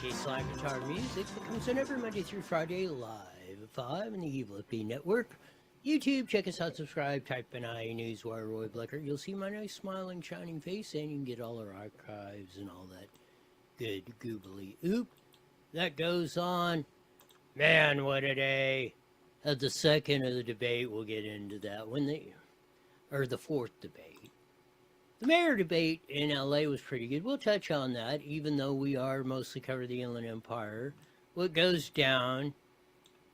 aka Slack Guitar Music, that comes in every Monday through Friday live at 5 on the Evil FB Network. YouTube, check us out, subscribe, type in I Newswire Roy Blecker. You'll see my nice smiling, shining face, and you can get all our archives and all that good goobly oop that goes on. Man, what a day. At the second of the debate, we'll get into that or the fourth debate. The mayor debate in LA was pretty good. We'll touch on that, even though we are mostly cover the Inland Empire. What goes down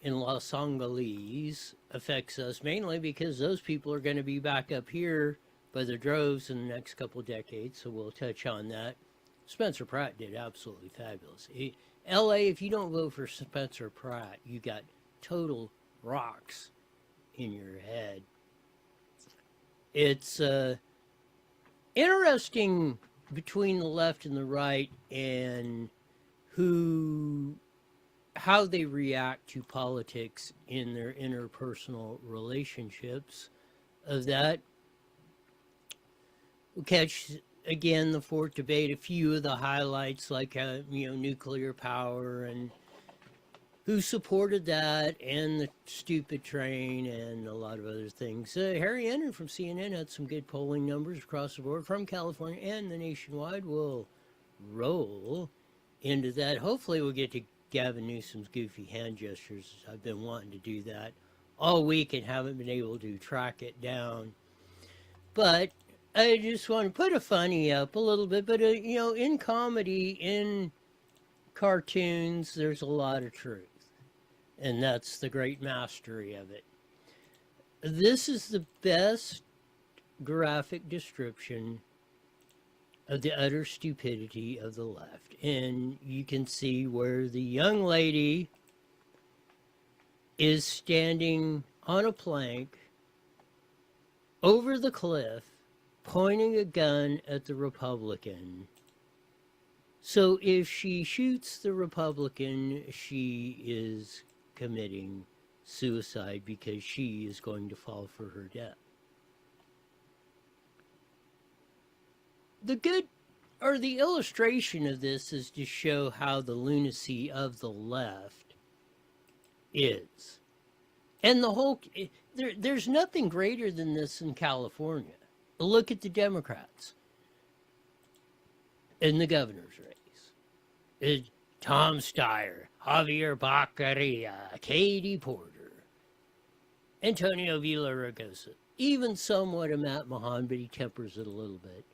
in Los Angeles affects us mainly because those people are going to be back up here by the droves in the next couple decades, so we'll touch on that. Spencer Pratt did absolutely fabulous. LA, if you don't vote for Spencer Pratt, you got total rocks in your head. It's interesting between the left and the right and how they react to politics in their interpersonal relationships of that. We'll catch again the fourth debate, a few of the highlights like nuclear power and who supported that, and the stupid train, and a lot of other things. Harry Enron from CNN had some good polling numbers across the board from California and the nationwide. We'll roll into that. Hopefully we'll get to Gavin Newsom's goofy hand gestures. I've been wanting to do that all week and haven't been able to track it down. But I just want to put a funny up a little bit. But, in comedy, in cartoons, there's a lot of truth. And that's the great mastery of it. This is the best graphic description of the utter stupidity of the left. And you can see where the young lady is standing on a plank over the cliff, pointing a gun at the Republican. So if she shoots the Republican, she is committing suicide because she is going to fall for her death. The illustration of this is to show how the lunacy of the left is. And there's nothing greater than this in California. Look at the Democrats in the governor's race. Tom Steyer, Javier Baccaria, Katie Porter, Antonio Villaraigosa, even somewhat a Matt Mahan, but he tempers it a little bit.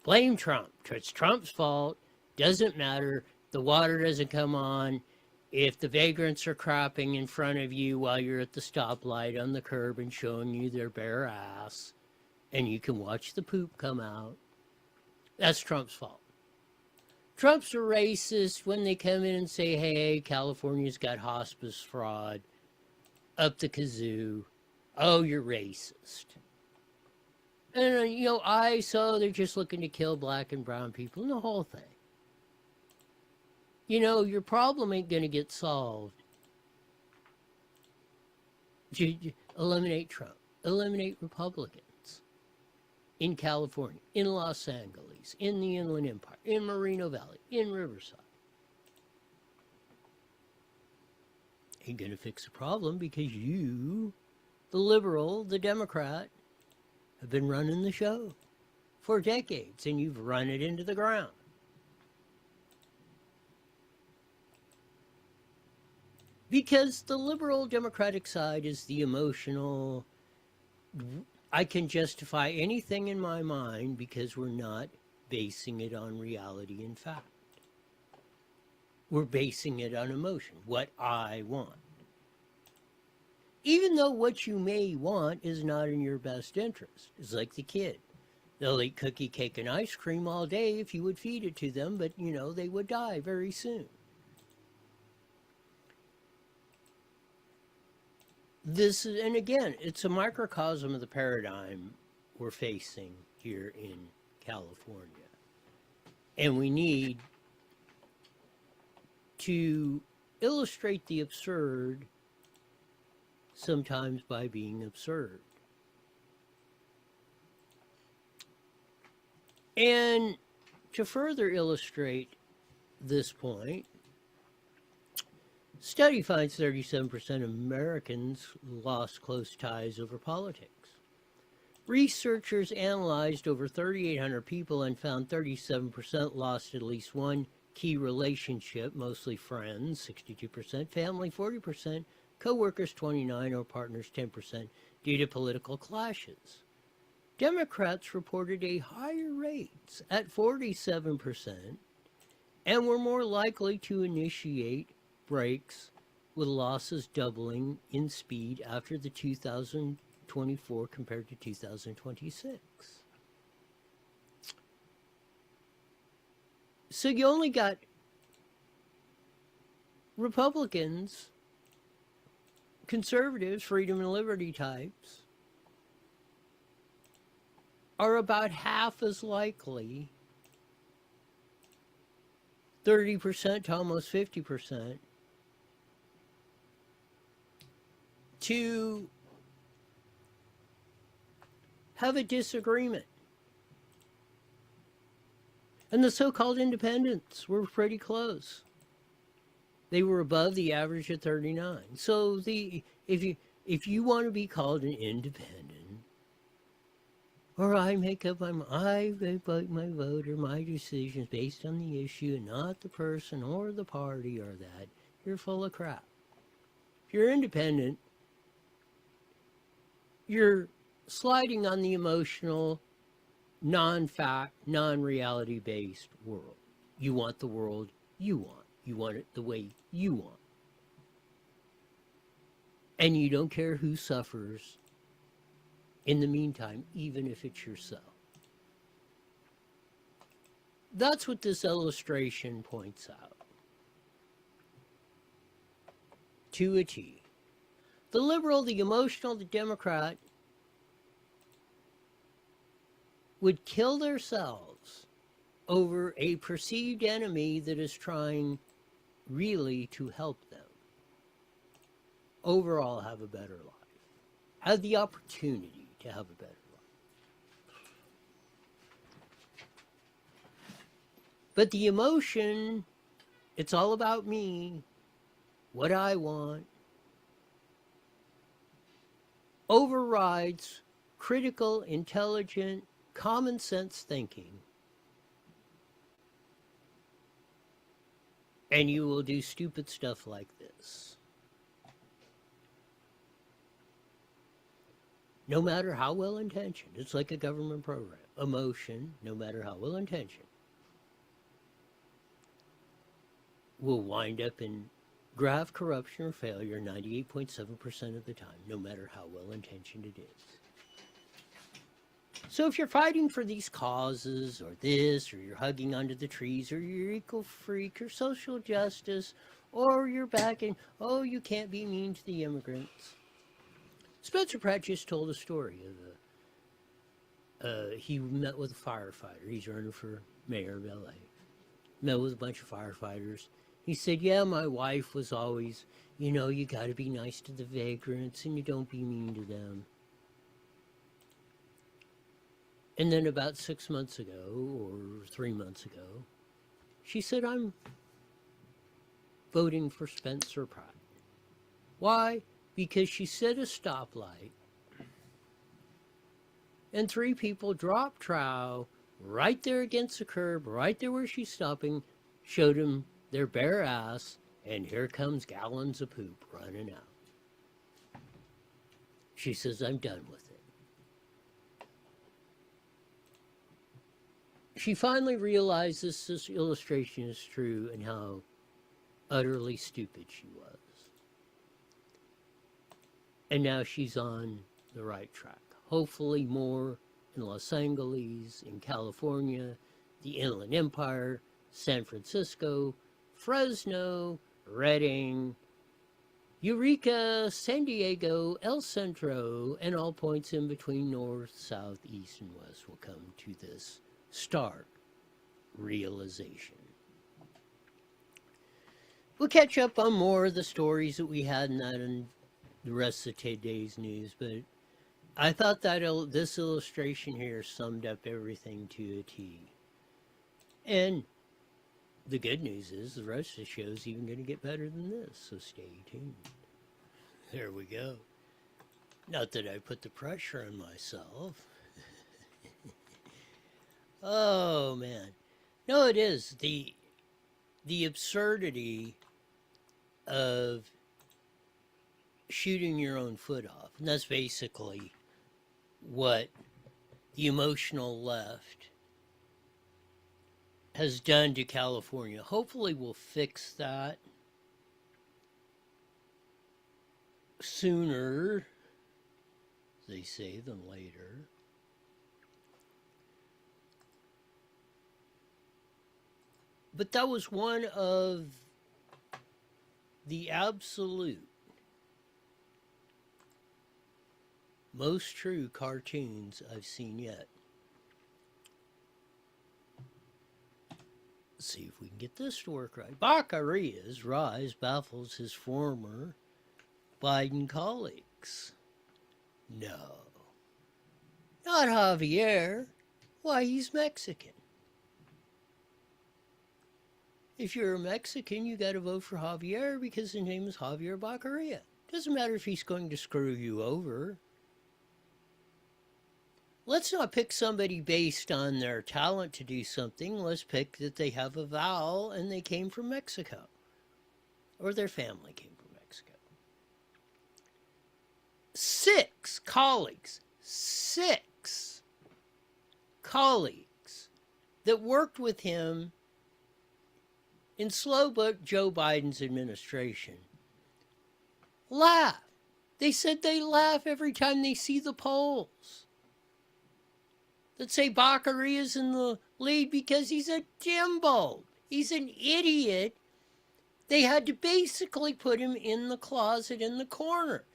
Blame Trump. It's Trump's fault. Doesn't matter. The water doesn't come on. If the vagrants are crapping in front of you while you're at the stoplight on the curb and showing you their bare ass, and you can watch the poop come out, that's Trump's fault. Trump's a racist when they come in and say, hey, California's got hospice fraud up the kazoo. Oh, you're racist. And, so they're just looking to kill black and brown people and the whole thing. Your problem ain't going to get solved. Eliminate Trump. Eliminate Republicans. In California, in Los Angeles, in the Inland Empire, in Moreno Valley, in Riverside. Ain't going to fix the problem because you, the liberal, the Democrat, have been running the show for decades, and you've run it into the ground. Because the liberal Democratic side is the emotional, I can justify anything in my mind because we're not basing it on reality and fact. We're basing it on emotion, what I want. Even though what you may want is not in your best interest. It's like the kid. They'll eat cookie, cake, and ice cream all day if you would feed it to them, but, they would die very soon. And again, it's a microcosm of the paradigm we're facing here in California. And we need to illustrate the absurd sometimes by being absurd. And to further illustrate this point, Study finds 37% of Americans lost close ties over politics. Researchers analyzed over 3,800 people and found 37% lost at least one key relationship, mostly friends, 62%, family, 40%, co-workers, 29%, or partners, 10%, due to political clashes. Democrats reported a higher rate at 47% and were more likely to initiate breaks, with losses doubling in speed after the 2024 compared to 2026. So you only got Republicans, conservatives, freedom and liberty types are about half as likely, 30% to almost 50%, to have a disagreement. And the so-called independents were pretty close. They were above the average at 39. So if you want to be called an independent, or I make my vote or my decisions based on the issue and not the person or the party or that, you're full of crap. If you're independent, you're sliding on the emotional, non-fact, non-reality based world. You want the world you want. You want it the way you want. And you don't care who suffers in the meantime, even if it's yourself. That's what this illustration points out. To a T. The liberal, the emotional, the Democrat would kill themselves over a perceived enemy that is trying really to help them overall have a better life, have the opportunity to have a better life. But the emotion, it's all about me, what I want, overrides critical, intelligent, common sense thinking. And you will do stupid stuff like this. No matter how well intentioned, it's like a government program. Emotion, no matter how well intentioned, will wind up in grave corruption or failure 98.7% of the time, no matter how well intentioned it is. So if you're fighting for these causes or this, or you're hugging under the trees, or you're eco-freak, or social justice, or you're backing, oh, you can't be mean to the immigrants. Spencer Pratt just told a story of he met with a firefighter. He's running for mayor of LA. Met with a bunch of firefighters. He said, yeah, my wife was always, you got to be nice to the vagrants and you don't be mean to them. And then about 6 months ago, or 3 months ago, she said, I'm voting for Spencer Pratt. Why? Because she set a stoplight and 3 people dropped trow right there against the curb, right there where she's stopping, showed him their bare ass, and here comes gallons of poop running out. She says, I'm done with it. She finally realizes this illustration is true and how utterly stupid she was. And now she's on the right track. Hopefully more in Los Angeles, in California, the Inland Empire, San Francisco, Fresno, Redding, Eureka, San Diego, El Centro, and all points in between north, south, east, and west will come to this stark realization. We'll catch up on more of the stories that we had in that and the rest of today's news, but I thought that this illustration here summed up everything to a T. And The good news is the rest of the show is even going to get better than this, so stay tuned. There we go. Not that I put the pressure on myself. Oh man. No, it is. The absurdity of shooting your own foot off. And that's basically what the emotional left has done to California. Hopefully we'll fix that sooner, they say, than later. But that was one of the absolute most true cartoons I've seen yet. Let's see if we can get this to work right. Becerra's rise baffles his former Biden colleagues. No. Not Javier. Why, he's Mexican. If you're a Mexican, you got to vote for Javier because his name is Javier Becerra. Doesn't matter if he's going to screw you over. Let's not pick somebody based on their talent to do something. Let's pick that they have a vowel and they came from Mexico. Or their family came from Mexico. 6 colleagues that worked with him in slow but Joe Biden's administration laugh. They said they laugh every time they see the polls that say Becerra is in the lead because he's a dim bulb. He's an idiot. They had to basically put him in the closet in the corner.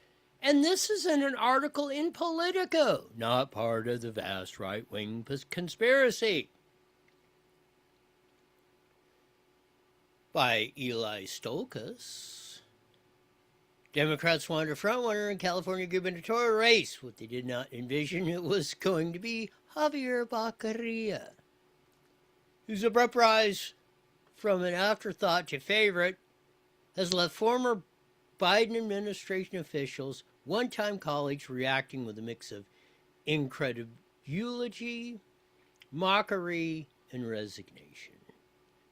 And this is in an article in Politico, not part of the vast right-wing conspiracy, by Eli Stolkus. Democrats wanted a frontrunner in California gubernatorial race. What they did not envision it was going to be Javier Becerra, whose abrupt rise from an afterthought to favorite has left former Biden administration officials, one-time colleagues, reacting with a mix of incredulity, mockery, and resignation.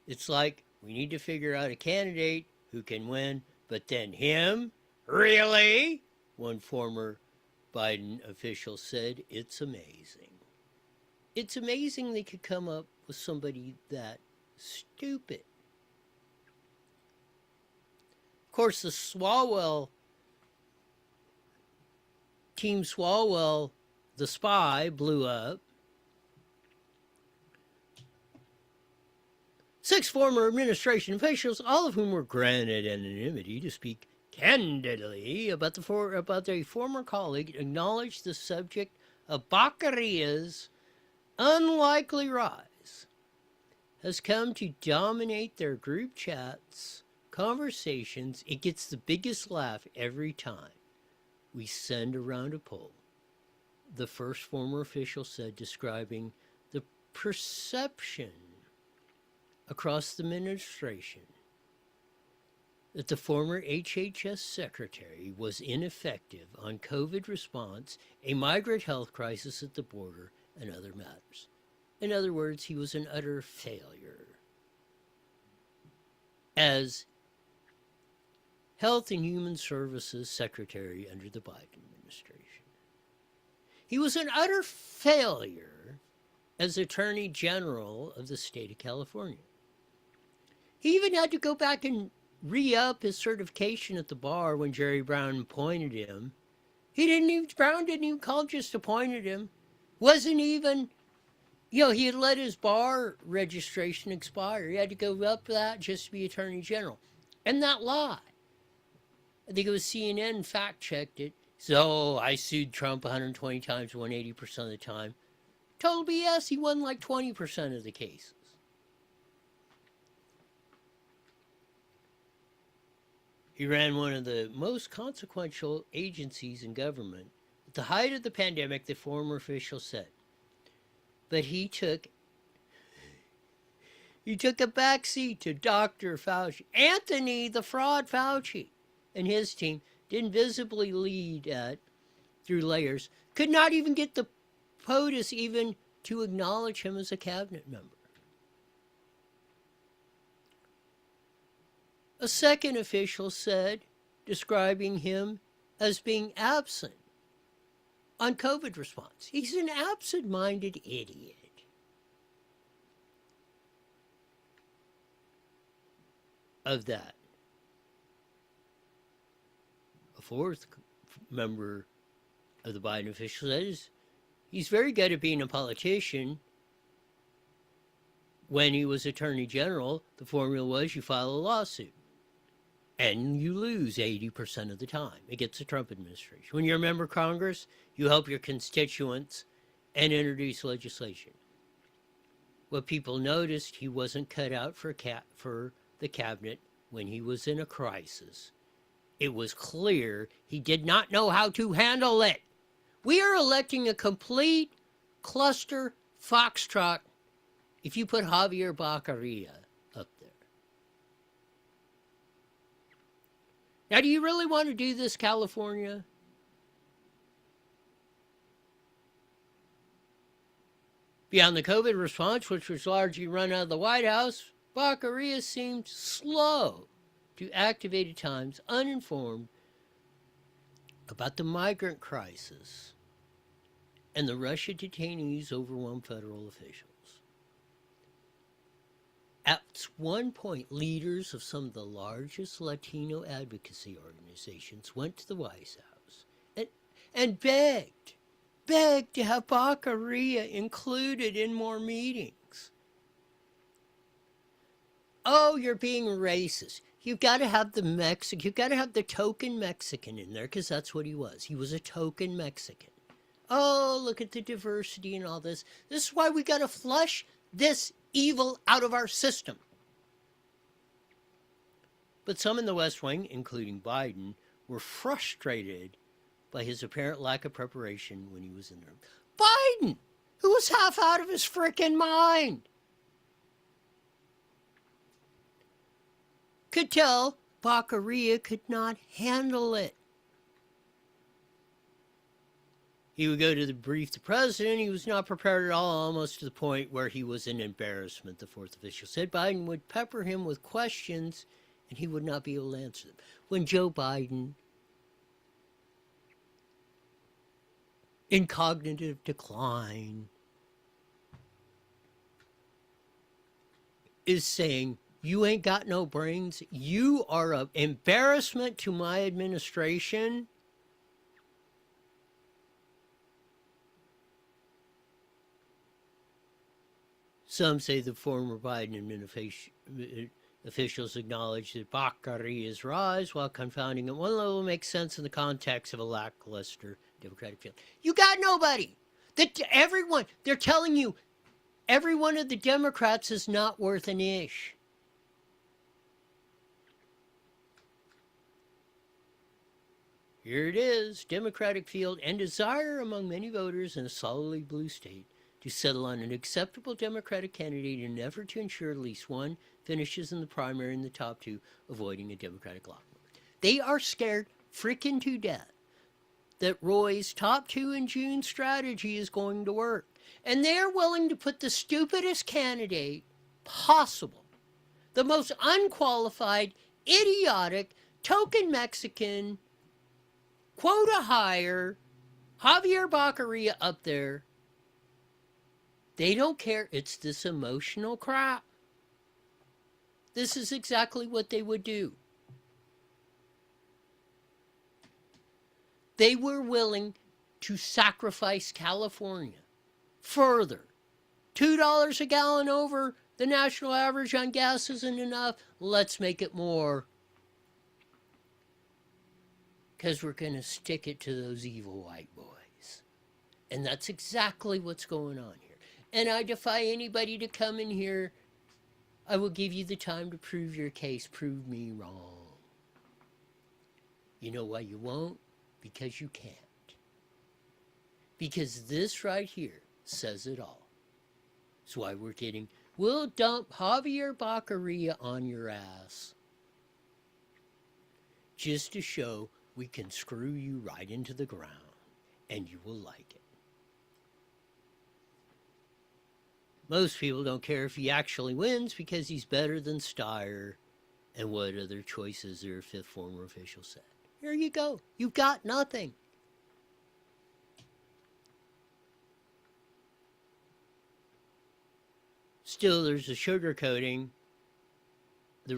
It's like, we need to figure out a candidate who can win, but then him? Really? One former Biden official said. It's amazing. It's amazing they could come up with somebody that stupid. Of course, the Swalwell, Team Swalwell, the spy, blew up. 6 former administration officials, all of whom were granted anonymity to speak candidly about their former colleague, acknowledged the subject of Becerra's unlikely rise has come to dominate their group chats, conversations. It gets the biggest laugh every time we send around a poll, the first former official said, describing the perception across the administration that the former HHS secretary was ineffective on COVID response, a migrant health crisis at the border, and other matters. In other words, he was an utter failure as Health and Human Services Secretary under the Biden administration. He was an utter failure as Attorney General of the state of California. He even had to go back and re-up his certification at the bar when Jerry Brown appointed him. Brown didn't even call, just appointed him. Wasn't even, he had let his bar registration expire. He had to go up that just to be Attorney General. And that lie. I think it was CNN fact-checked it. So I sued Trump 120 times, 180% of the time. Total BS. He won like 20% of the cases. He ran one of the most consequential agencies in government. At the height of the pandemic, the former official said. But he took He took a backseat to Dr. Fauci. Anthony, the fraud Fauci, and his team didn't visibly lead through layers, could not even get the POTUS even to acknowledge him as a cabinet member. A second official said, describing him as being absent on COVID response. He's an absent-minded idiot. Of that, a fourth member of the Biden official says he's very good at being a politician. When he was Attorney General, the formula was you file a lawsuit and you lose 80% of the time against the Trump administration. When you're a member of Congress, you help your constituents and introduce legislation. What people noticed, he wasn't cut out for the cabinet when he was in a crisis. It was clear he did not know how to handle it. We are electing a complete cluster foxtrot if you put Javier Baccaria up there. Now, do you really want to do this, California? Beyond the COVID response, which was largely run out of the White House, Baccaria seemed slow to activate at times, uninformed about the migrant crisis and the Russia detainees overwhelmed federal officials. At one point, leaders of some of the largest Latino advocacy organizations went to the White House and begged to have Baccaria included in more meetings. Oh, you're being racist. You've got to have you've got to have the token Mexican in there, because that's what he was. He was a token Mexican. Oh, look at the diversity and all this. This is why we got to flush this evil out of our system. But some in the West Wing, including Biden, were frustrated by his apparent lack of preparation when he was in the room. Biden, who was half out of his frickin' mind, could tell Baccaria could not handle it. He would go to brief the president. He was not prepared at all, almost to the point where he was an embarrassment, the fourth official said. Biden would pepper him with questions, and he would not be able to answer them. When Joe Biden, in cognitive decline, is saying, you ain't got no brains, you are an embarrassment to my administration, some say the former Biden administration officials acknowledge that Baccaria's rise, while confounding at one level, makes sense in the context of a lackluster Democratic field. You got nobody. They're telling you, every one of the Democrats is not worth an ish. Here it is, Democratic field and desire among many voters in a solidly blue state to settle on an acceptable Democratic candidate in an effort to ensure at least one finishes in the primary in the top two, avoiding a Democratic lock. They are scared freaking to death that Roy's top two in June strategy is going to work. And they're willing to put the stupidest candidate possible, the most unqualified, idiotic, token Mexican, quota hire, Javier Baccaria up there. They don't care. It's this emotional crap. This is exactly what they would do. They were willing to sacrifice California further. $2 a gallon over the national average on gas isn't enough. Let's make it more. Because we're going to stick it to those evil white boys. And that's exactly what's going on here. And I defy anybody to come in here. I will give you the time to prove your case. Prove me wrong. You know why you won't? Because you can't. Because this right here says it all. That's why We'll dump Javier Baccaria on your ass just to show we can screw you right into the ground, and you will like it. Most people don't care if he actually wins because he's better than Steyer and what other choices their fifth former official said. Here you go. You've got nothing. Still, there's a sugarcoating, the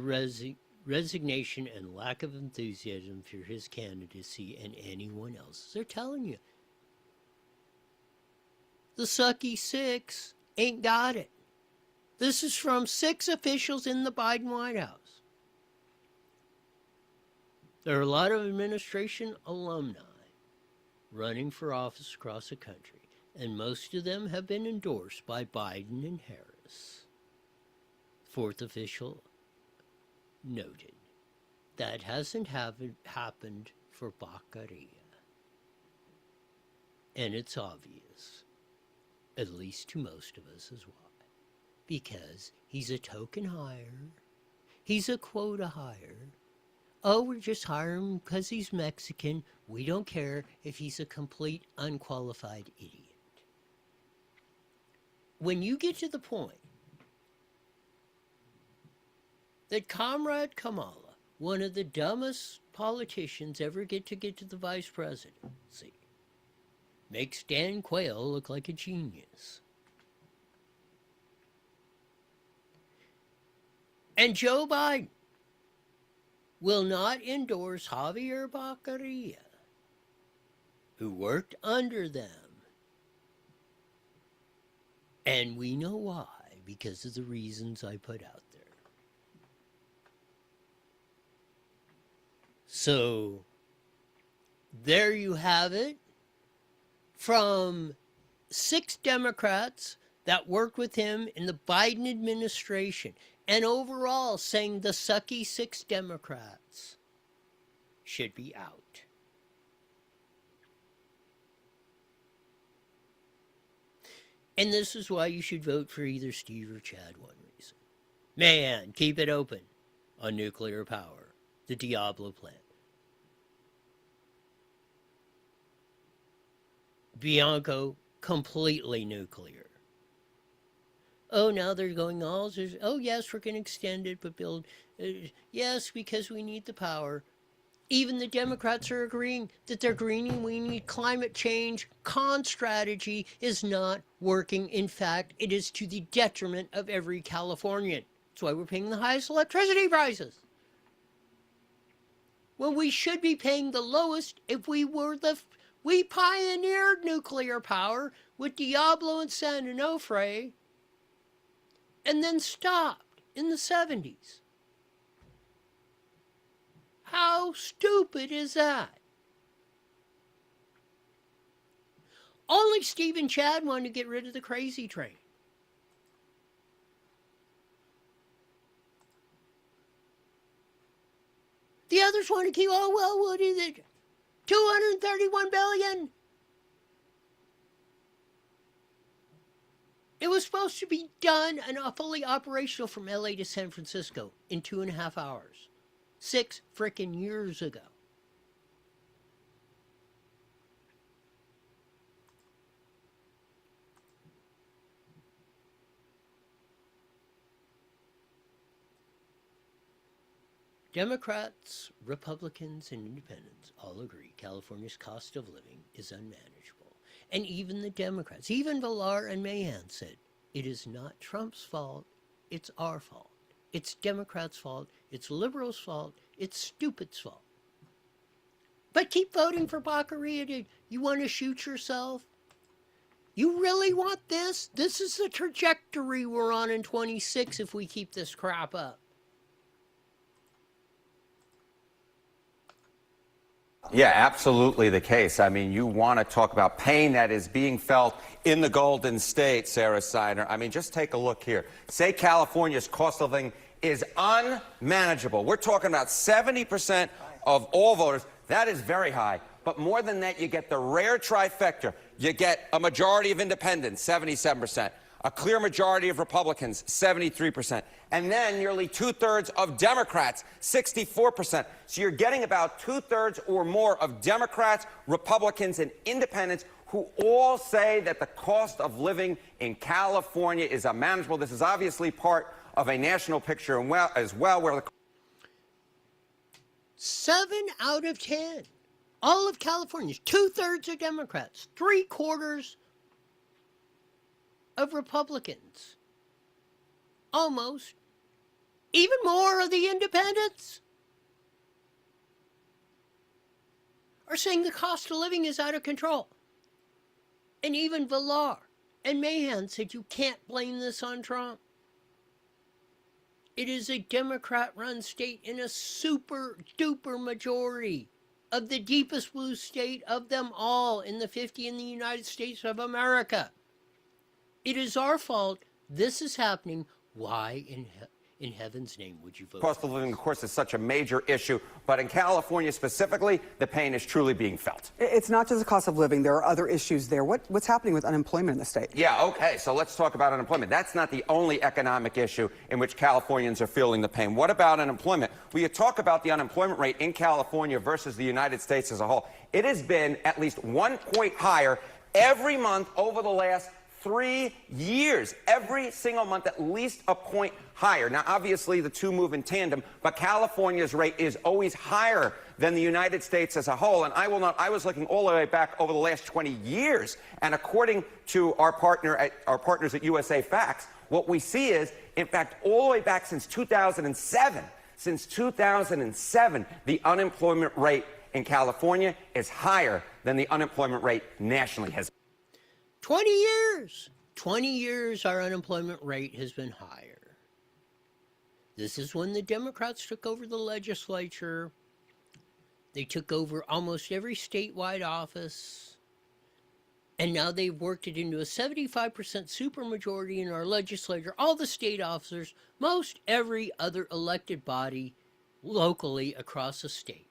resignation and lack of enthusiasm for his candidacy and anyone else. They're telling you. The sucky six ain't got it. This is from 6 officials in the Biden White House. There are a lot of administration alumni running for office across the country, and most of them have been endorsed by Biden and Harris. Fourth official noted that hasn't happened for Baccaria. And it's obvious, at least to most of us, as why. Because he's a token hire. He's a quota hire. Oh, we're just hiring him because he's Mexican. We don't care if he's a complete unqualified idiot. When you get to the point that Comrade Kamala, one of the dumbest politicians ever get to the vice presidency, makes Dan Quayle look like a genius. And Joe Biden will not endorse Javier Baccaria, who worked under them. And we know why, because of the reasons I put out there. So, there you have it. From 6 Democrats that worked with him in the Biden administration. And overall saying the sucky 6 Democrats should be out. And this is why you should vote for either Steve or Chad, one reason. Man, keep it open on nuclear power. The Diablo plan. Bianco, completely nuclear. Oh, now they're going all, oh yes, we're going to extend it, but build, yes, because we need the power. Even the Democrats are agreeing that they're greening, we need climate change. Con strategy is not working. In fact, it is to the detriment of every Californian. That's why we're paying the highest electricity prices. When we should be paying the lowest if we were we pioneered nuclear power with Diablo and San Onofre, and then stopped in the 70s. How stupid is that? Only Steve and Chad wanted to get rid of the crazy train. The others want to keep, oh, well, what is it? $231 billion. It was supposed to be done and fully operational from LA to San Francisco in 2.5 hours. 6 frickin' years ago. Democrats, Republicans, and Independents all agree California's cost of living is unmanageable. And even the Democrats, even Villar and Mahan said, it is not Trump's fault, it's our fault. It's Democrats' fault, it's liberals' fault, it's stupid's fault. But keep voting for Baccaria, dude. You want to shoot yourself? You really want this? This is the trajectory we're on in 26 if we keep this crap up. Yeah, absolutely the case. I mean, you want to talk about pain that is being felt in the Golden State, Sarah Seidner. I mean, just take a look here. Say California's cost of living is unmanageable. We're talking about 70% of all voters. That is very high. But more than that, you get the rare trifecta. You get a majority of independents, 77%, A clear majority of Republicans, 73%. And then nearly 2/3 of Democrats, 64%. So you're getting about 2/3 or more of Democrats, Republicans, and independents who all say that the cost of living in California is unmanageable. This is obviously part of a national picture as well, where the 7 out of 10. All of California's 2/3 are Democrats, 3/4 of Republicans. Almost. Even more of the independents are saying the cost of living is out of control. And even Villar and Mahan said you can't blame this on Trump. It is a Democrat-run state in a super-duper majority of the deepest blue state of them all in the 50 in the United States of America. It is our fault. This is happening. Why in heaven's name would you vote? cost of living, of course, is such a major issue. But in California specifically, the pain is truly being felt. It's not just the cost of living. There are other issues there. What's happening with unemployment in the state? Yeah, okay, so let's talk about unemployment. That's not the only economic issue in which Californians are feeling the pain. What about unemployment? When you talk about the unemployment rate in California versus the United States as a whole, it has been at least 1 point higher every month over the last 3 years. Every single month, at least a point higher. Now, obviously, the two move in tandem, but California's rate is always higher than the United States as a whole. And I was looking all the way back over the last 20 years. And according to our partners at USA Facts, what we see is, in fact, all the way back since 2007, the unemployment rate in California is higher than the unemployment rate nationally has. 20 years. 20 years our unemployment rate has been higher. This is when the Democrats took over the legislature. They took over almost every statewide office. And now they've worked it into a 75% supermajority in our legislature, all the state officers, most every other elected body locally across the state.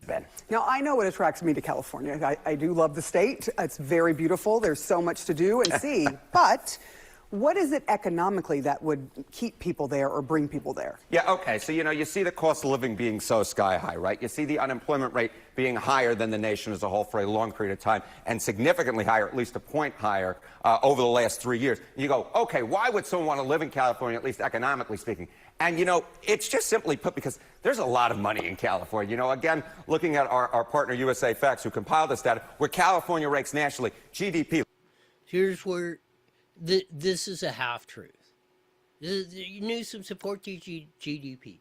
Ben. Now, I know what attracts me to California. I do love the state. It's very beautiful. There's so much to do and see. But what is it economically that would keep people there or bring people there? Yeah, okay. So, you see the cost of living being so sky high, right? You see the unemployment rate being higher than the nation as a whole for a long period of time and significantly higher, at least a point higher, over the last 3 years. You go, okay, why would someone want to live in California, at least economically speaking? And, it's just simply put because there's a lot of money in California. Again, looking at our partner USA Facts, who compiled this data, where California ranks nationally, GDP. Here's where this is a half-truth. Newsom supports GDP.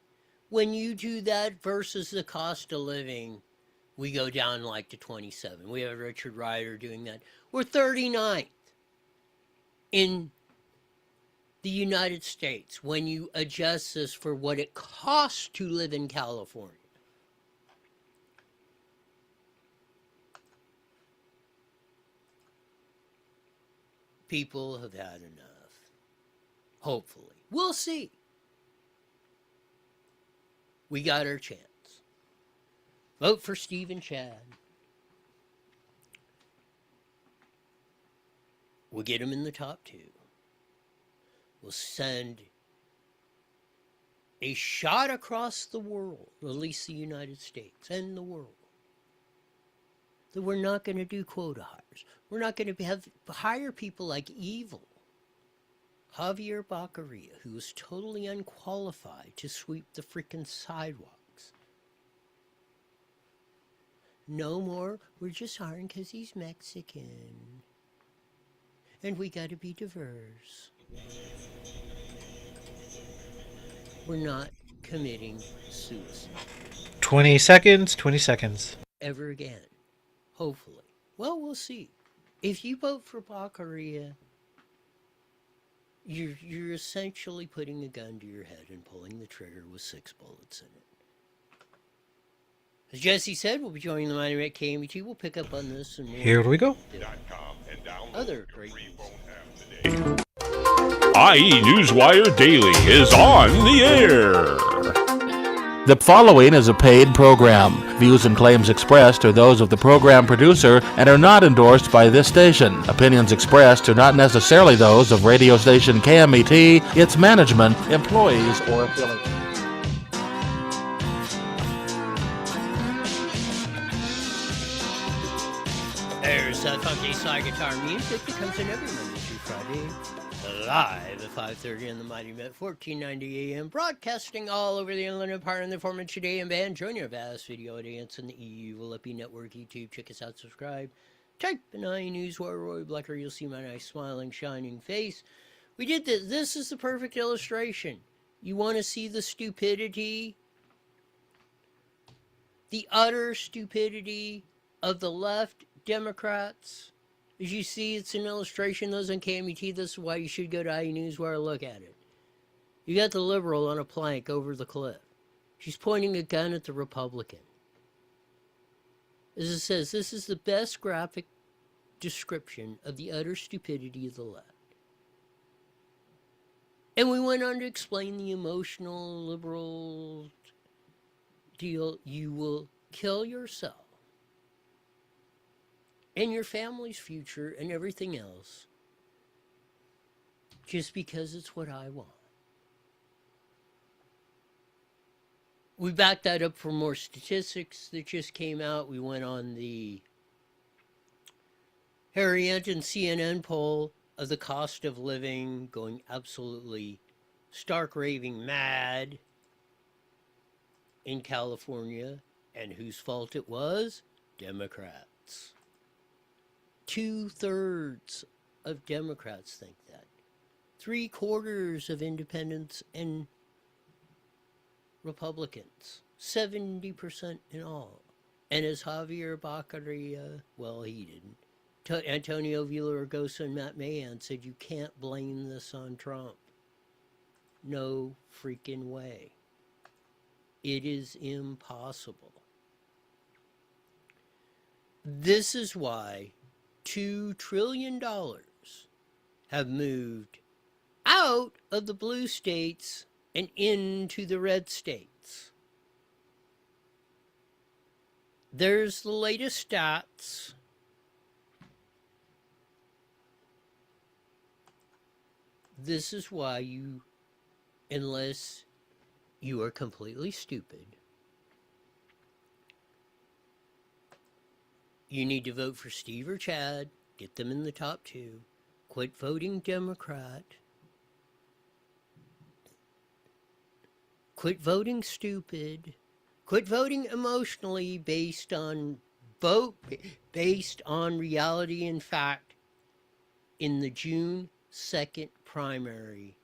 When you do that versus the cost of living, we go down like to 27. We have Richard Ryder doing that. We're 39th in the United States when you adjust this for what it costs to live in California. People have had enough. Hopefully. We'll see. We got our chance. Vote for Steve and Chad. We'll get them in the top 2. We'll send a shot across the world, at least the United States and the world, that we're not going to do quota hires. We're not going to hire people like evil Javier Becerra, who was totally unqualified to sweep the freaking sidewalks. No more, we're just hiring because he's Mexican. And we got to be diverse. We're not committing suicide. 20 seconds, 20 seconds. Ever again. Hopefully. Well, we'll see. If you vote for Becerra, you're essentially putting a gun to your head and pulling the trigger with 6 bullets in it. As Jesse said, we'll be joining the Mighty at KMET. We'll pick up on this and more. Here we go. Other great news. IE Newswire Daily is on the air. The following is a paid program. Views and claims expressed are those of the program producer and are not endorsed by this station. Opinions expressed are not necessarily those of radio station KMET, its management, employees, or affiliates. There's funky slide guitar music that comes in every Monday through Friday, live at 5:30 in the Mighty Met, 1490 AM, broadcasting all over the Inland Empire in the form of Chilean band. Join your vast video audience in the EU Willippi Network YouTube. Check us out, subscribe. Type in iNewsWire Roy Blecker, you'll see my nice smiling, shining face. We did this. This is the perfect illustration. You want to see the stupidity, the utter stupidity of the left Democrats? As you see, it's an illustration. Those on KMET, this is why you should go to iNewsWire, look at it. You got the liberal on a plank over the cliff. She's pointing a gun at the Republican. As it says, this is the best graphic description of the utter stupidity of the left. And we went on to explain the emotional liberal deal. You will kill yourself and your family's future and everything else just because it's what I want. We backed that up for more statistics that just came out. We went on the Harry Enton CNN poll of the cost of living going absolutely stark raving mad in California, and whose fault it was? Democrats. 2/3 of Democrats think that. 3/4 of independents and Republicans. 70% in all. And as Javier Baccaria, well, he didn't. Antonio Villaraigosa and Matt Mahan said, you can't blame this on Trump. No freaking way. It is impossible. This is why $2 trillion have moved out of the blue states and into the red states. There's the latest stats. This is why you, unless you are completely stupid, you need to vote for Steve or Chad, get them in the top two, quit voting Democrat, quit voting stupid, quit voting emotionally based on reality and fact in the June 2nd primary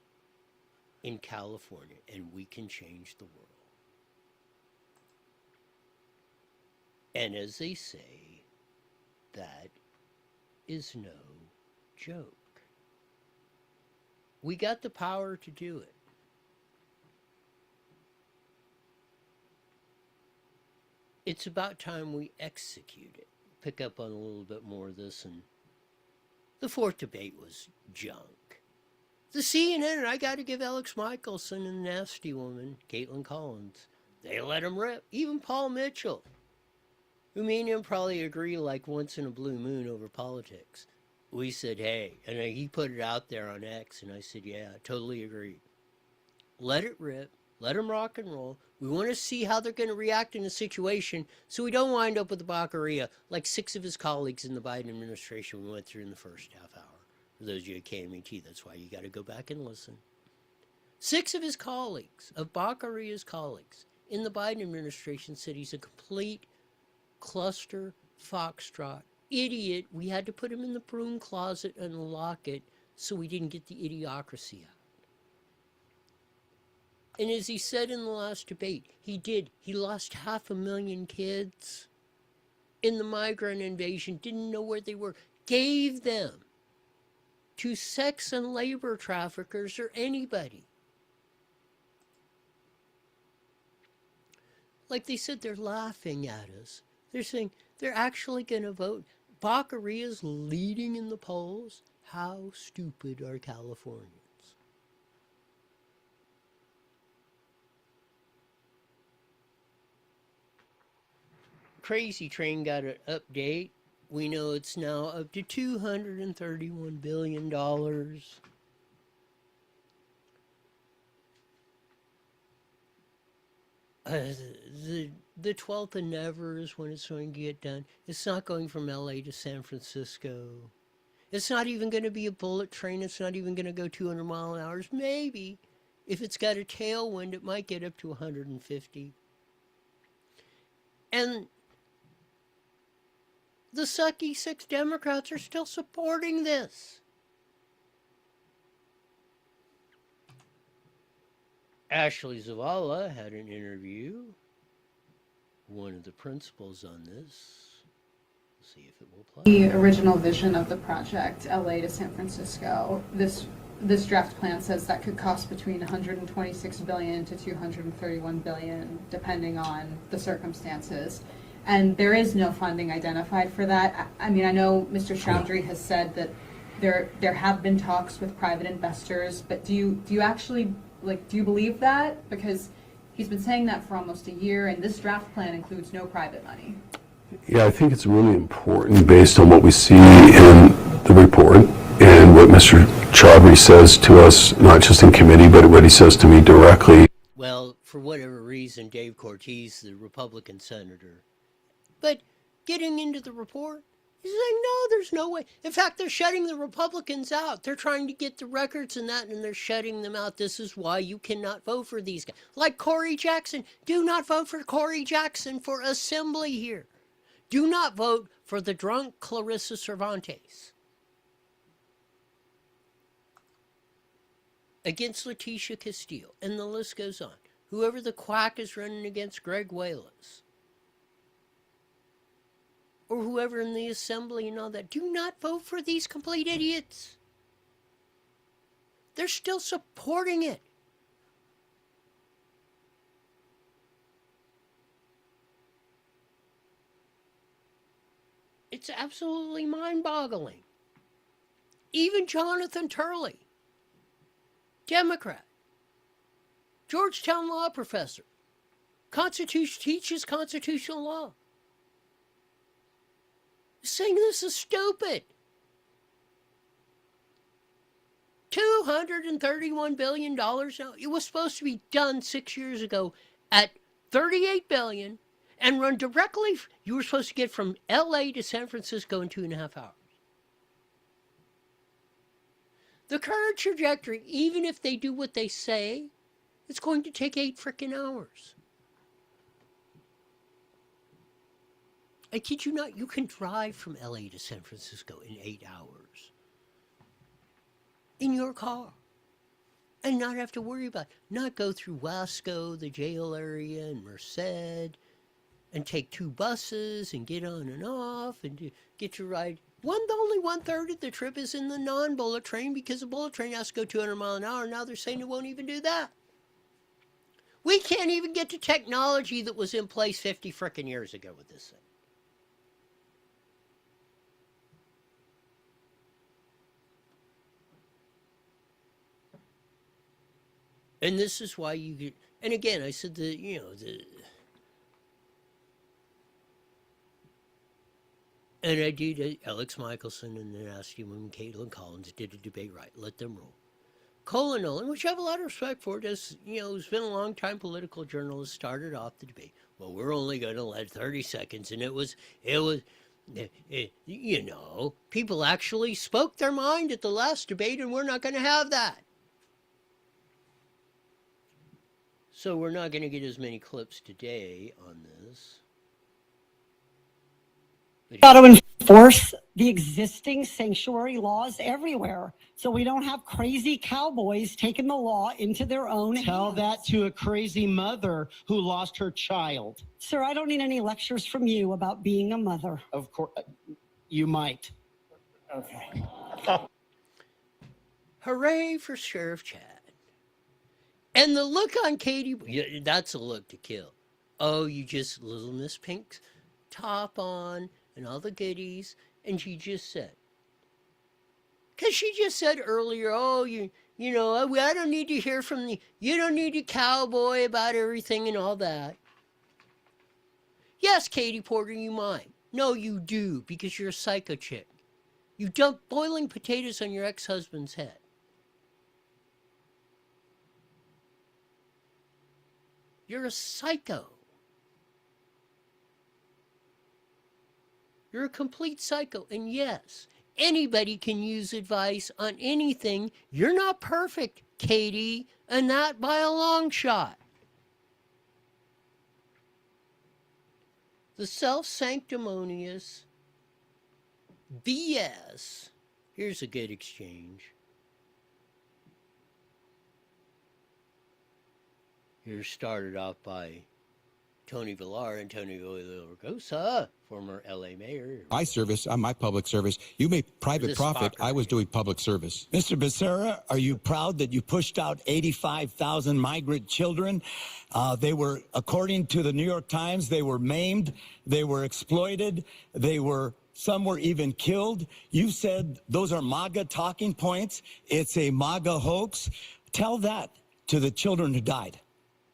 in California, and we can change the world. And as they say, that is no joke. We got the power to do it. It's about time we execute it. Pick up on a little bit more of this, and the fourth debate was junk. The CNN, and I got to give Alex Michelson and the nasty woman, Caitlin Collins, they let him rip. Even Paul Mitchell, who me and him probably agree like once in a blue moon over politics. We said, hey, and he put it out there on X, and I said, yeah, totally agree. Let it rip. Let them rock and roll. We want to see how they're going to react in a situation so we don't wind up with the Baccaria like 6 of his colleagues in the Biden administration we went through in the first half hour. For those of you at KMET, that's why you got to go back and listen. 6 of his colleagues, of Baccaria's colleagues in the Biden administration, said he's a complete cluster foxtrot idiot. We had to put him in the broom closet and lock it so we didn't get the idiocracy out. And as he said in the last debate, he did. He lost 500,000 kids in the migrant invasion, didn't know where they were, gave them to sex and labor traffickers or anybody. Like they said, they're laughing at us. They're saying they're actually going to vote. Baccaria's leading in the polls. How stupid are Californians? crazy train got an update. We know it's now up to $231 billion. The 12th of never is when it's going to get done. It's not going from LA to San Francisco. It's not even going to be a bullet train. It's not even going to go 200 mile an hour. Maybe. If it's got a tailwind, it might get up to 150. And the sucky 6 Democrats are still supporting this. Ashley Zavala had an interview. One of the principals on this. Let's see if it will play. The original vision of the project, LA to San Francisco, this draft plan says that could cost between 126 billion to 231 billion, depending on the circumstances. And there is no funding identified for that. I mean, I know Mr. Chowdhury has said that there have been talks with private investors, but do you actually, do you believe that? Because he's been saying that for almost a year, and this draft plan includes no private money. Yeah, I think it's really important based on what we see in the report and what Mr. Chowdhury says to us, not just in committee, but what he says to me directly. Well, for whatever reason, Dave Cortez, the Republican senator, but getting into the report, he's saying, no, there's no way. In fact, they're shutting the Republicans out. They're trying to get the records and that, and they're shutting them out. This is why you cannot vote for these guys. Like Corey Jackson. Do not vote for Corey Jackson for assembly here. Do not vote for the drunk Clarissa Cervantes. Against Leticia Castillo. And the list goes on. Whoever the quack is running against Greg Wallace. Or whoever in the assembly and all that. Do not vote for these complete idiots. They're still supporting it. It's absolutely mind-boggling. Even Jonathan Turley, Democrat, Georgetown law professor, teaches constitutional law, saying this is stupid. $231 billion now. It was supposed to be done 6 years ago at $38 billion and run directly. You were supposed to get from LA to San Francisco in 2.5 hours. The current trajectory, even if they do what they say, it's going to take 8 freaking hours. I kid you not, you can drive from LA to San Francisco in 8 hours. In your car. And not have to worry about it. Not go through Wasco, the jail area, and Merced, and take 2 buses and get on and off and get your ride. Only 1/3 of the trip is in the non-bullet train because the bullet train has to go 200 miles an hour. Now they're saying it won't even do that. We can't even get to technology that was in place 50 frickin' years ago with this thing. And this is why you get, and again, I said and I did Alex Michelson and then asked him when Caitlin Collins did a debate right. Let them roll. Colin Nolan, which I have a lot of respect for, has been a long time political journalist, started off the debate. Well, we're only going to let 30 seconds, and it was, people actually spoke their mind at the last debate, and we're not going to have that. So we're not going to get as many clips today on this. Got to enforce the existing sanctuary laws everywhere so we don't have crazy cowboys taking the law into their own hands. Tell that to a crazy mother who lost her child. Sir, I don't need any lectures from you about being a mother. Of course, you might. Okay. Hooray for Sheriff Chad. And the look on Katie, that's a look to kill. Oh, you just little Miss Pink's top on and all the goodies. And she just said, because she just said earlier, oh, I don't need to hear from you don't need to cowboy about everything and all that. Yes, Katie Porter, you might. No, you do, because you're a psycho chick. You dump boiling potatoes on your ex-husband's head. You're a psycho. You're a complete psycho. And yes, anybody can use advice on anything. You're not perfect, Katie, and not by a long shot. The self-sanctimonious BS. Here's a good exchange. Here's started off by Tony Villar and Tony Villaraigosa, former LA mayor. My service, my public service. You made private profit. I was doing public service. Mr. Becerra, are you proud that you pushed out 85,000 migrant children? They were, according to the New York Times, they were maimed, they were exploited, some were even killed. You said those are MAGA talking points. It's a MAGA hoax. Tell that to the children who died.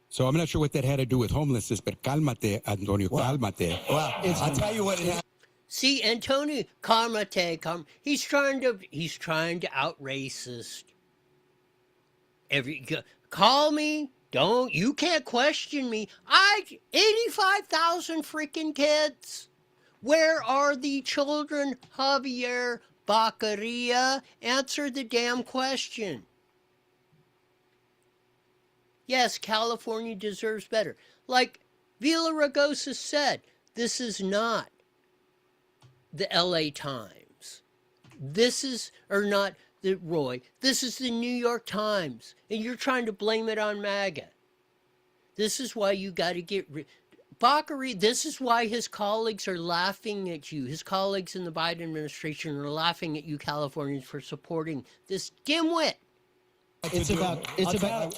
So I'm not sure what that had to do with homelessness, but cálmate, Antonio, cálmate. Well, I'll tell you what it had. See, Antonio, calmate. He's trying to out racist. Call me. You can't question me. 85,000 freaking kids. Where are the children, Javier Baccaria? Answer the damn question. Yes, California deserves better. Like Villaraigosa said, this is not the LA Times. This is the New York Times. And you're trying to blame it on MAGA. This is why you got to get Baccaria, this is why his colleagues are laughing at you. His colleagues in the Biden administration are laughing at you Californians for supporting this dimwit. It's about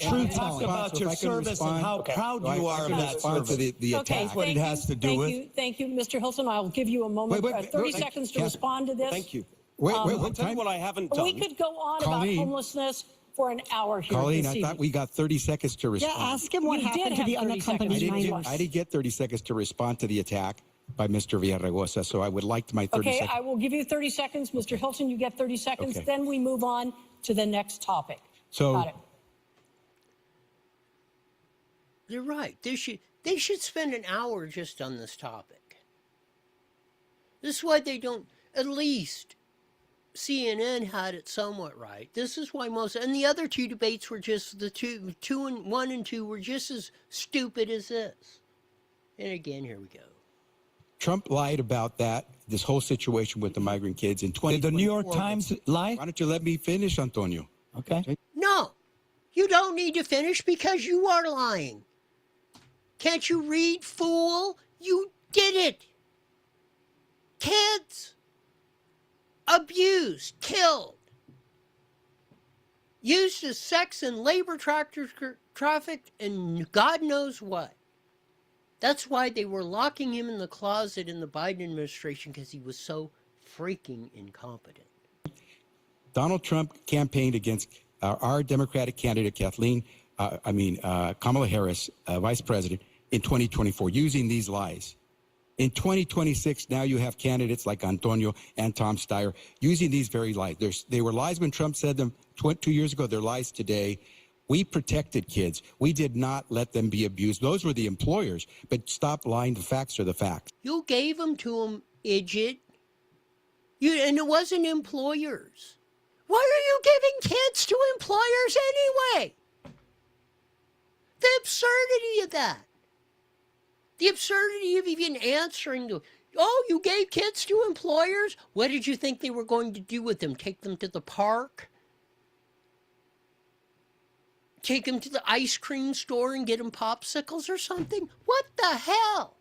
truth telling. About your service and how proud you are of that service. The attack. What it has to do with. Thank you, Mr. Hilton. I'll give you a moment, 30 seconds to respond to this. Thank you. I'll tell you what I haven't done. We could go on about homelessness for an hour here. Colleen, I thought we got 30 seconds to respond. Yeah, ask him what happened to the unaccompanied minors. I did get 30 seconds to respond to the attack by Mr. Villaraigosa, so I would like my 30 seconds. Okay, I will give you 30 seconds. Mr. Hilton, you get 30 seconds. Okay. Then we move on to the next topic. So, got it. They're right. They should spend an hour just on this topic. This is why they don't, at least CNN had it somewhat right. This is why and the other two debates were just one and two were just as stupid as this. And again, here we go. Trump lied about this whole situation with the migrant kids in 2024. Did the New York Times lie? Why don't you let me finish, Antonio? Okay. No, you don't need to finish because you are lying. Can't you read, fool? You did it. Kids abused, killed, used as sex and labor trafficked, and God knows what. That's why they were locking him in the closet in the Biden administration, because he was so freaking incompetent. Donald Trump campaigned against our Democratic candidate, Kamala Harris, vice president, in 2024, using these lies. In 2026, now you have candidates like Antonio and Tom Steyer using these very lies. They were lies when Trump said them 2 years ago. They're lies today. We protected kids. We did not let them be abused. Those were the employers. But stop lying. The facts are the facts. You gave them to them, idiot. And it wasn't employers. Why are you giving kids to employers anyway? The absurdity of that. The absurdity of even answering to, you gave kids to employers? What did you think they were going to do with them? Take them to the park? Take them to the ice cream store and get them popsicles or something? What the hell?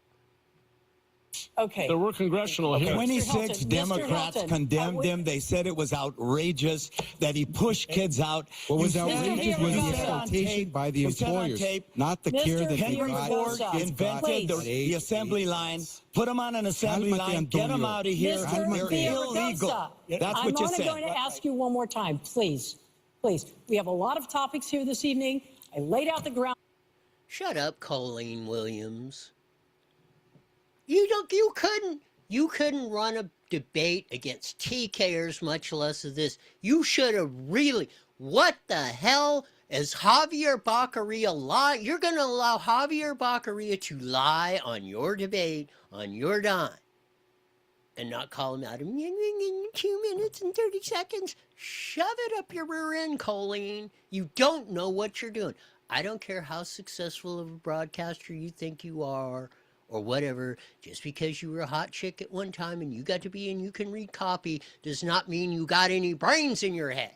Okay. There were congressional hearings. 26 Mr. Democrats Hilton, condemned him. They said it was outrageous that he pushed kids out. What was You outrageous said- was you the said on exploitation tape- by the you said on employers, tape, not the care that they Henry got. Ford invented the assembly line. Put them on an assembly Cálmate, line. Get them Antonio. out of here. Mr. They're illegal. Villaraigosa, That's I'm what you only said. going to ask you one more time, please. Please. We have a lot of topics here this evening. I laid out the ground. Shut up, Colleen Williams. You couldn't run a debate against TKers, much less of this. You should have really. What the hell is Javier Baccaria lie? You're going to allow Javier Baccaria to lie on your debate on your dime and not call him out in 2 minutes and 30 seconds. Shove it up your rear end, Colleen. You don't know what you're doing. I don't care how successful of a broadcaster you think you are or whatever. Just because you were a hot chick at one time and you got to be and you can read copy does not mean you got any brains in your head.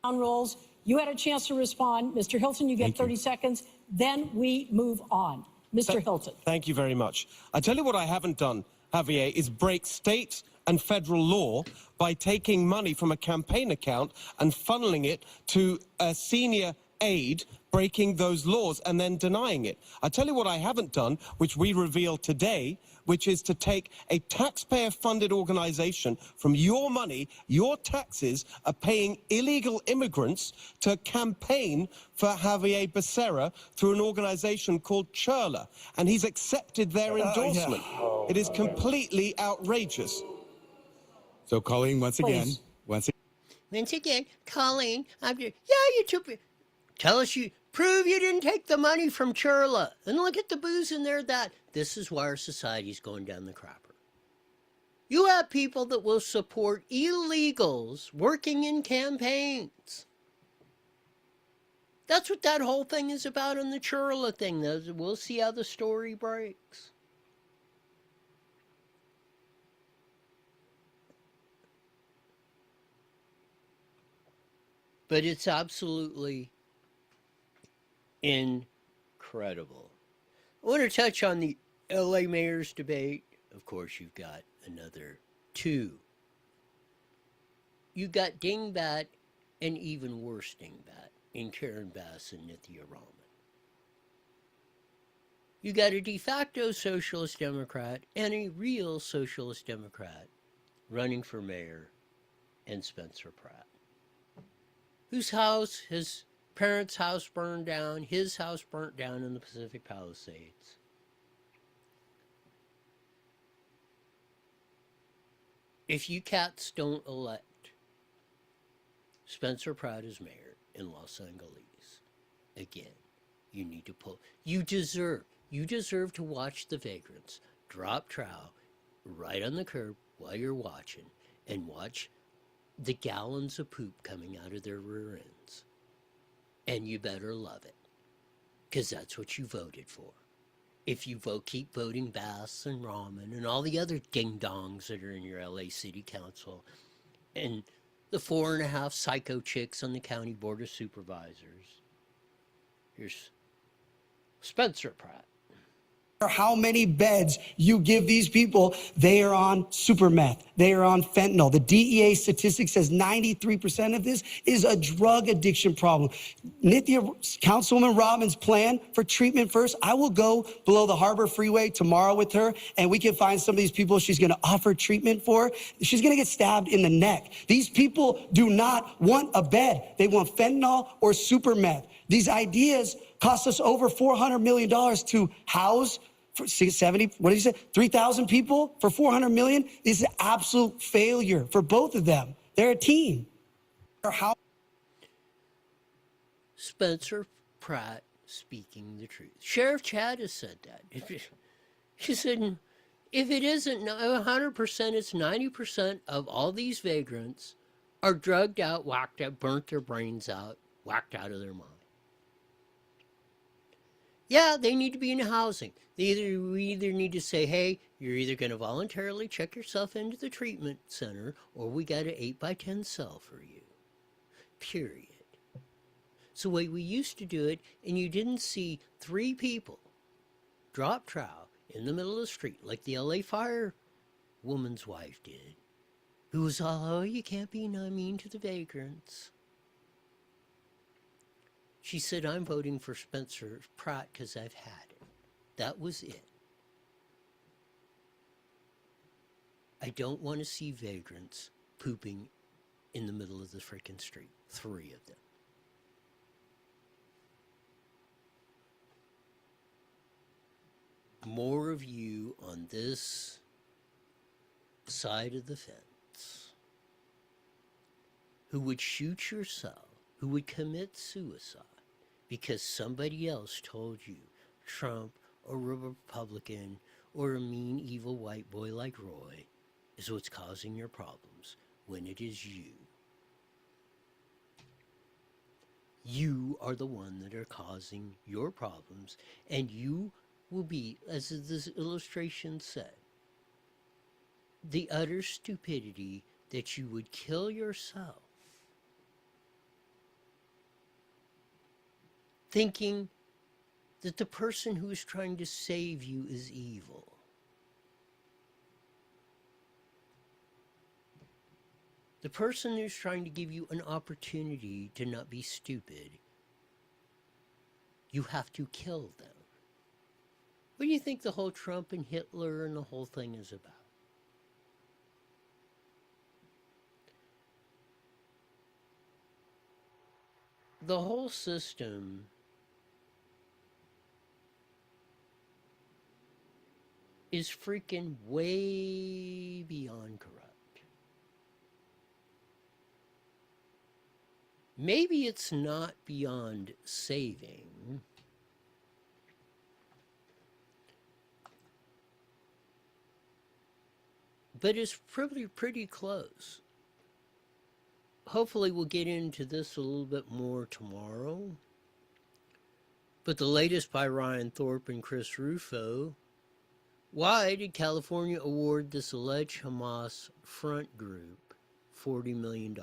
Rules. You had a chance to respond. Mr. Hilton, you get 30 seconds. Then we move on. Mr. Hilton. Thank you very much. I tell you what I haven't done, Javier, is break state and federal law by taking money from a campaign account and funneling it to a senior aide, breaking those laws and then denying it. I tell you what I haven't done, which we revealed today, which is to take a taxpayer-funded organization from your money, your taxes are paying illegal immigrants to campaign for Javier Becerra through an organization called Churla, and he's accepted their endorsement. It is completely outrageous. So, Colleen, once again, Once again, Colleen, you took it. Tell us prove you didn't take the money from Churla. And look at the booze in there. This is why our society's going down the crapper. You have people that will support illegals working in campaigns. That's what that whole thing is about on the Churla thing. We'll see how the story breaks. But it's absolutely incredible. I want to touch on the LA mayor's debate. Of course, you've got another two. You got Dingbat and even worse Dingbat in Karen Bass and Nithya Rahman. You got a de facto socialist Democrat and a real socialist Democrat running for mayor, and Spencer Pratt, whose house, his parents' house burned down, his house burnt down in the Pacific Palisades. If you cats don't elect Spencer Pratt as mayor in Los Angeles, again, you need to pull. You deserve to watch the vagrants drop trow right on the curb while you're watching, and watch the gallons of poop coming out of their rear ends. And you better love it, because that's what you voted for. If you keep voting Bass and Rahman and all the other ding-dongs that are in your LA City Council, and the 4.5 psycho chicks on the County Board of Supervisors, here's Spencer Pratt. How many beds you give these people, they are on super meth, they are on fentanyl. The DEA statistic says 93% of this is a drug addiction problem. Nithya, Councilwoman Robbins' plan for treatment first, I will go below the Harbor Freeway tomorrow with her, and we can find some of these people she's gonna offer treatment for. She's gonna get stabbed in the neck. These people do not want a bed. They want fentanyl or super meth. These ideas cost us over $400 million to house for 70, what did you say, 3,000 people for $400 million? This is an absolute failure for both of them. They're a team. Spencer Pratt speaking the truth. Sheriff Chad has said that. He said, if it isn't 100%, it's 90% of all these vagrants are drugged out, whacked out, burnt their brains out, whacked out of their mind. Yeah, they need to be in housing. We either need to say, hey, you're either going to voluntarily check yourself into the treatment center, or we got an 8x10 cell for you. Period. It's the way we used to do it, and you didn't see 3 people drop trow in the middle of the street like the LA firewoman's wife did, who was all, oh, you can't be mean to the vagrants. She said, I'm voting for Spencer Pratt because I've had it. That was it. I don't want to see vagrants pooping in the middle of the freaking street. 3 of them. more of you on this side of the fence who would shoot yourself, who would commit suicide because somebody else told you Trump or a Republican or a mean, evil white boy like Roy is what's causing your problems when it is you. You are the one that are causing your problems, and you will be, as this illustration said, the utter stupidity that you would kill yourself thinking that the person who is trying to save you is evil. The person who's trying to give you an opportunity to not be stupid, you have to kill them. What do you think the whole Trump and Hitler and the whole thing is about? The whole system is freaking way beyond corrupt. Maybe it's not beyond saving, but it's pretty close. Hopefully we'll get into this a little bit more tomorrow. But the latest by Ryan Thorpe and Chris Rufo, why did California award this alleged Hamas front group $40 million?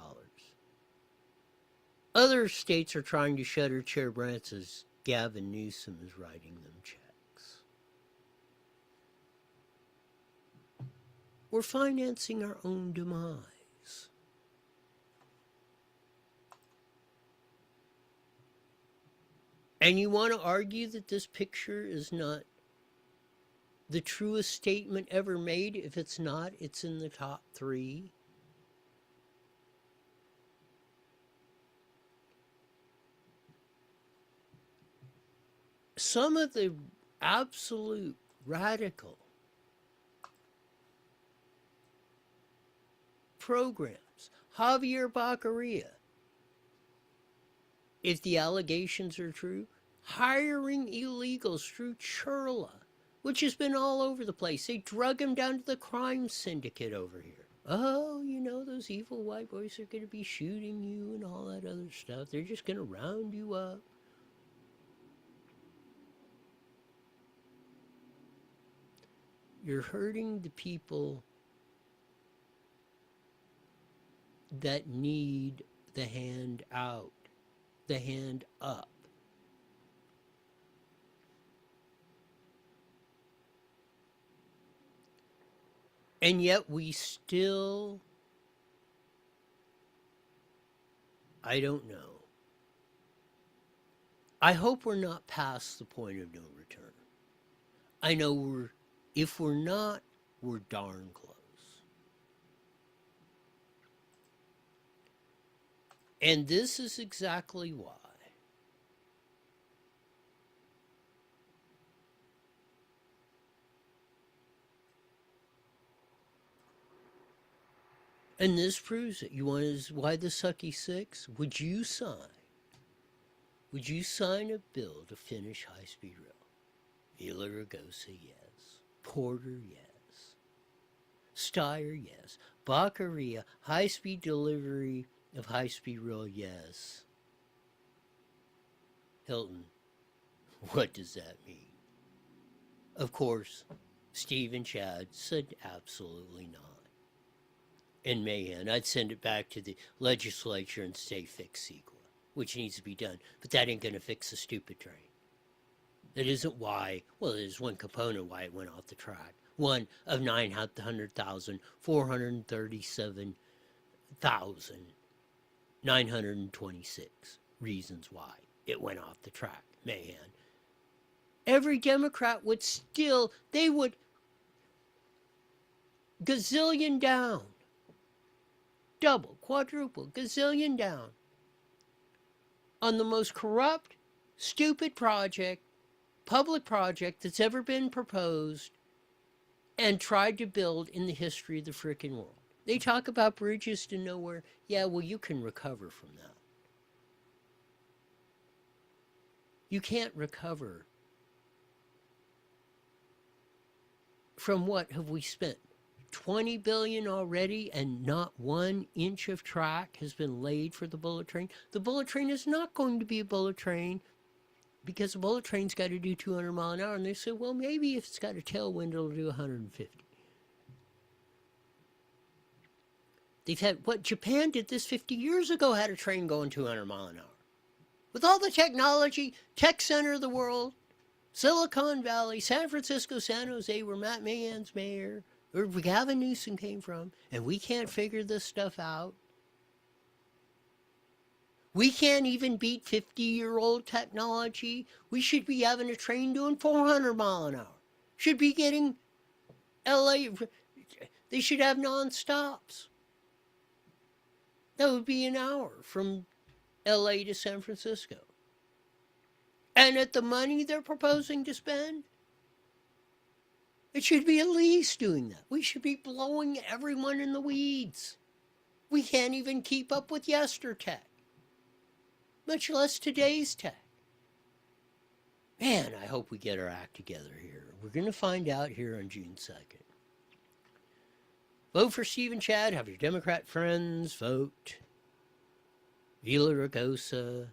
Other states are trying to shutter chair branches. Gavin Newsom is writing them checks. We're financing our own demise. And you want to argue that this picture is not the truest statement ever made? If it's not, it's in the top 3. Some of the absolute radical programs, Javier Baccaria, if the allegations are true, hiring illegals through Churla, which has been all over the place. They drug him down to the crime syndicate over here. Oh, you know, those evil white boys are going to be shooting you and all that other stuff. They're just going to round you up. You're hurting the people that need the hand out, the hand up. And yet we still, I don't know. I hope we're not past the point of no return. I know if we're not, we're darn close. And this is exactly why. And this proves it. You want to, why the sucky 6? Would you sign a bill to finish high-speed rail? Villaraigosa, yes. Porter, yes. Steyer, yes. Baccaria, high-speed delivery of high-speed rail, yes. Hilton, what does that mean? Of course, Steve and Chad said absolutely not. And Mahan, I'd send it back to the legislature and say fix CEQA, which needs to be done. But that ain't going to fix the stupid train. That isn't why, well, there's one component why it went off the track. One of 937,437,926 reasons why it went off the track, Mahan. Every Democrat would still, they would gazillion down. Double, quadruple, gazillion down on the most corrupt, stupid project public project that's ever been proposed and tried to build in the history of the frickin' world. They talk about bridges to nowhere. Yeah, well, you can recover from that. You can't recover from what have we spent? $20 billion already, and not 1 inch of track has been laid for the bullet train. The bullet train is not going to be a bullet train because the bullet train's got to do 200 mile an hour. And they say, well, maybe if it's got a tailwind, it'll do 150. They've had, what, Japan did this 50 years ago, had a train going 200 mile an hour. With all the technology, tech center of the world, Silicon Valley, San Francisco, San Jose, where Matt Mahan's mayor, where Gavin Newsom came from, and we can't figure this stuff out. We can't even beat 50-year-old technology. We should be having a train doing 400 mile an hour. Should be getting LA, they should have non-stops. That would be an hour from LA to San Francisco. And at the money they're proposing to spend, it should be at least doing that. We should be blowing everyone in the weeds. We can't even keep up with yestertech, much less today's tech. Man, I hope we get our act together here. We're going to find out here on June 2nd. Vote for Steve and Chad. Have your Democrat friends vote. Vila Ragosa,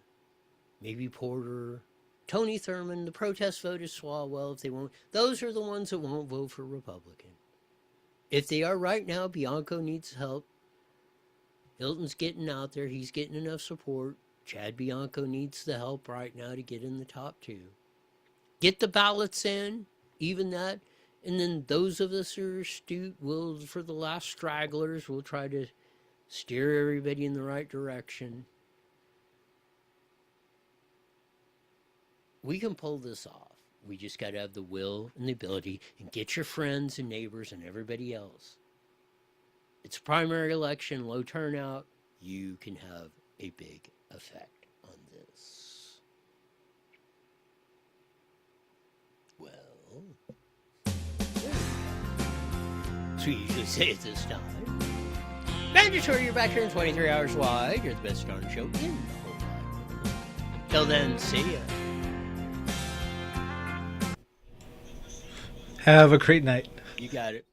maybe Porter, Tony Thurmond. The protest vote is Swalwell if they won't. Those are the ones that won't vote for Republican. If they are right now, Bianco needs help. Hilton's getting out there. He's getting enough support. Chad Bianco needs the help right now to get in the top 2. Get the ballots in, even that. And then those of us who are astute will, for the last stragglers, will try to steer everybody in the right direction. We can pull this off. We just got to have the will and the ability, and get your friends and neighbors and everybody else. It's a primary election, low turnout. You can have a big effect on this. Well, as we usually say at this time, mandatory, you're back here in 23 hours wide. You're the best darn show in the whole wide world. Till then, see ya. Have a great night. You got it.